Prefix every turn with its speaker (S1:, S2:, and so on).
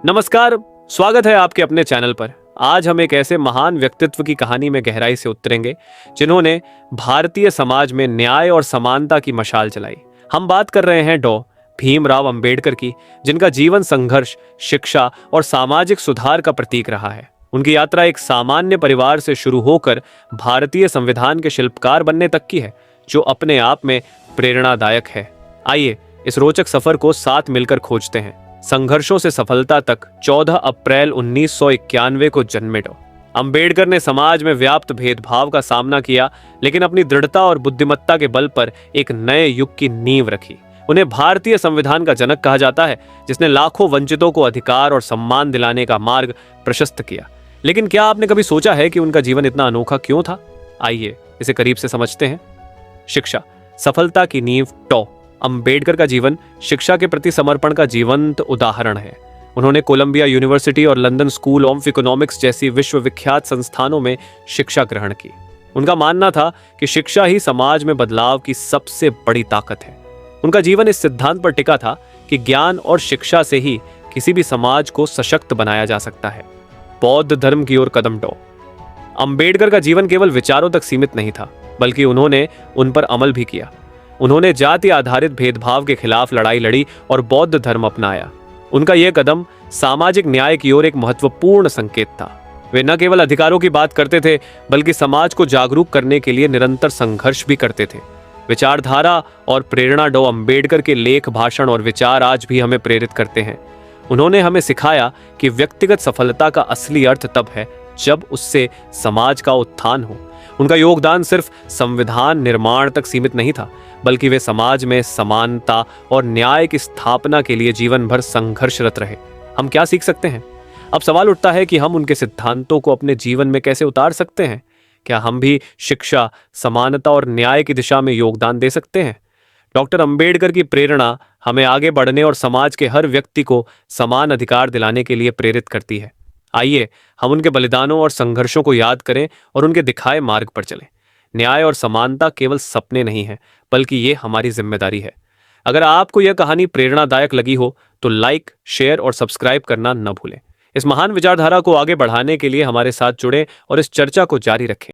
S1: नमस्कार। स्वागत है आपके अपने चैनल पर। आज हम एक ऐसे महान व्यक्तित्व की कहानी में गहराई से उतरेंगे जिन्होंने भारतीय समाज में न्याय और समानता की मशाल जलाई। हम बात कर रहे हैं डॉ भीमराव अंबेडकर की, जिनका जीवन संघर्ष, शिक्षा और सामाजिक सुधार का प्रतीक रहा है। उनकी यात्रा एक सामान्य परिवार से शुरू होकर भारतीय संविधान के शिल्पकार बनने तक की है, जो अपने आप में प्रेरणादायक है। आइए इस रोचक सफर को साथ मिलकर खोजते हैं। संघर्षों से सफलता तक। 14 अप्रैल 1991 को जन्मे डॉ अंबेडकर ने समाज में व्याप्त भेदभाव का सामना किया, लेकिन अपनी दृढ़ता और बुद्धिमत्ता के बल पर एक नए युग की नींव रखी। उन्हें भारतीय संविधान का जनक कहा जाता है, जिसने लाखों वंचितों को अधिकार और सम्मान दिलाने का मार्ग प्रशस्त किया। लेकिन क्या आपने कभी सोचा है कि उनका जीवन इतना अनोखा क्यों था? आइए इसे करीब से समझते हैं। शिक्षा, सफलता की नींव। डॉ अंबेडकर का जीवन शिक्षा के प्रति समर्पण का जीवंत उदाहरण है। उन्होंने कोलंबिया यूनिवर्सिटी और लंदन स्कूल ऑफ इकोनॉमिक्स जैसी विश्वविख्यात संस्थानों में शिक्षा ग्रहण की। उनका मानना था कि शिक्षा ही समाज में बदलाव की सबसे बड़ी ताकत है। उनका जीवन इस सिद्धांत पर टिका था कि ज्ञान और शिक्षा से ही किसी भी समाज को सशक्त बनाया जा सकता है। बौद्ध धर्म की ओर कदम। डॉ अंबेडकर का जीवन केवल विचारों तक सीमित नहीं था, बल्कि उन्होंने उन पर अमल भी किया। उन्होंने जाति आधारित भेदभाव के खिलाफ लड़ाई लड़ी और बौद्ध धर्म अपनाया। उनका यह कदम सामाजिक न्याय की ओर एक महत्वपूर्ण संकेत था। वे न केवल अधिकारों की बात करते थे, बल्कि समाज को जागरूक करने के लिए निरंतर संघर्ष भी करते थे। विचारधारा और प्रेरणा। डॉ अंबेडकर के लेख, भाषण और विचार आज भी हमें प्रेरित करते हैं। उन्होंने हमें सिखाया कि व्यक्तिगत सफलता का असली अर्थ तब है जब उससे समाज का उत्थान हो। उनका योगदान सिर्फ संविधान निर्माण तक सीमित नहीं था, बल्कि वे समाज में समानता और न्याय की स्थापना के लिए जीवन भर संघर्षरत रहे। हम क्या सीख सकते हैं? अब सवाल उठता है कि हम उनके सिद्धांतों को अपने जीवन में कैसे उतार सकते हैं। क्या हम भी शिक्षा, समानता और न्याय की दिशा में योगदान दे सकते हैं? डॉक्टर अंबेडकर की प्रेरणा हमें आगे बढ़ने और समाज के हर व्यक्ति को समान अधिकार दिलाने के लिए प्रेरित करती है। आइए हम उनके बलिदानों और संघर्षों को याद करें और उनके दिखाए मार्ग पर चलें। न्याय और समानता केवल सपने नहीं हैं, बल्कि ये हमारी जिम्मेदारी है। अगर आपको यह कहानी प्रेरणादायक लगी हो तो लाइक, शेयर और सब्सक्राइब करना न भूलें। इस महान विचारधारा को आगे बढ़ाने के लिए हमारे साथ जुड़ें और इस चर्चा को जारी रखें।